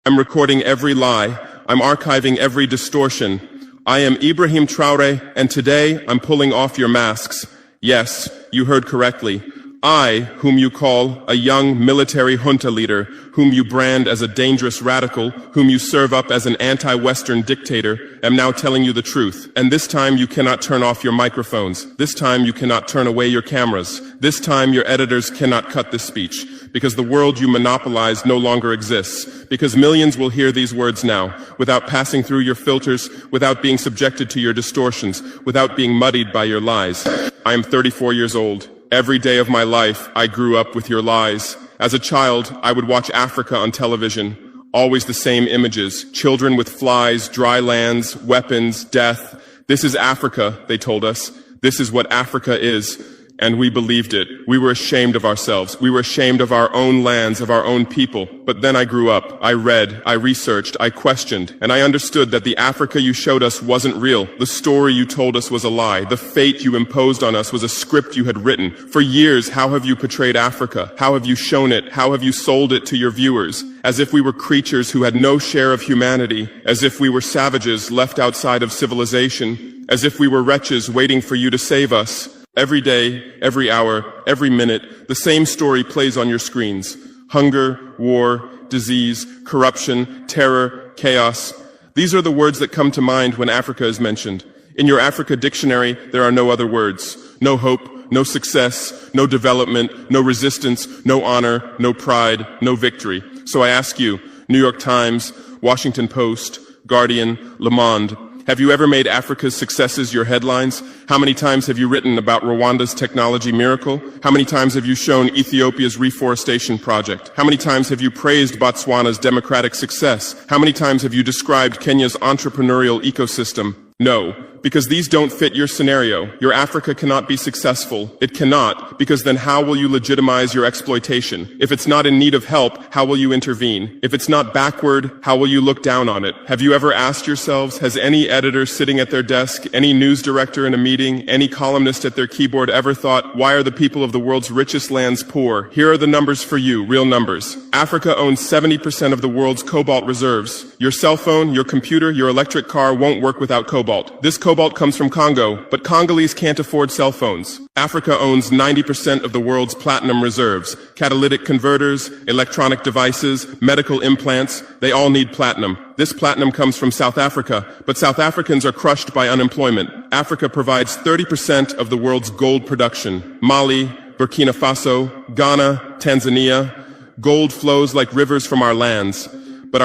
I'm recording every lie. I'm archiving every distortion. I am Ibrahim Traore, and today I'm pulling off your masks. Yes, you heard correctly. I, whom you call a young military junta leader, whom you brand as a dangerous radical, whom you serve up as an anti-Western dictator, am now telling you the truth. And this time you cannot turn off your microphones. This time you cannot turn away your cameras. This time your editors cannot cut this speech. Because the world you monopolize no longer exists. Because millions will hear these words now, without passing through your filters, without being subjected to your distortions, without being muddied by your lies. I am 34 years old. Every day of my life, I grew up with your lies. As a child, I would watch Africa on television. Always the same images. Children with flies, dry lands, weapons, death. This is Africa, they told us. This is what Africa is. And we believed it. We were ashamed of ourselves. We were ashamed of our own lands, of our own people. But then I grew up. I read, I researched, I questioned, and I understood that the Africa you showed us wasn't real. The story you told us was a lie. The fate you imposed on us was a script you had written. For years, how have you portrayed Africa? How have you shown it? How have you sold it to your viewers? As if we were creatures who had no share of humanity, as if we were savages left outside of civilization, as if we were wretches waiting for you to save us. Every day, every hour, every minute, the same story plays on your screens. Hunger, war, disease, corruption, terror, chaos. These are the words that come to mind when Africa is mentioned. In your Africa dictionary, there are no other words. No hope, no success, no development, no resistance, no honor, no pride, no victory. So I ask you, New York Times, Washington Post, Guardian, Le Monde, have you ever made Africa's successes your headlines? How many times have you written about Rwanda's technology miracle? How many times have you shown Ethiopia's reforestation project? How many times have you praised Botswana's democratic success? How many times have you described Kenya's entrepreneurial ecosystem? No, because these don't fit your scenario. Your Africa cannot be successful. It cannot, because then how will you legitimize your exploitation? If it's not in need of help, how will you intervene? If it's not backward, how will you look down on it? Have you ever asked yourselves, has any editor sitting at their desk, any news director in a meeting, any columnist at their keyboard ever thought, why are the people of the world's richest lands poor? Here are the numbers for you, real numbers. Africa owns 70% of the world's cobalt reserves. Your cell phone, your computer, your electric car won't work without cobalt. This cobalt comes from Congo, but Congolese can't afford cell phones. Africa owns 90% of the world's platinum reserves. Catalytic converters, electronic devices, medical implants, they all need platinum. This platinum comes from South Africa, but South Africans are crushed by unemployment. Africa provides 30% of the world's gold production. Mali, Bokina Faso, Ghana, Tanzania. Gold flows like rivers from our lands.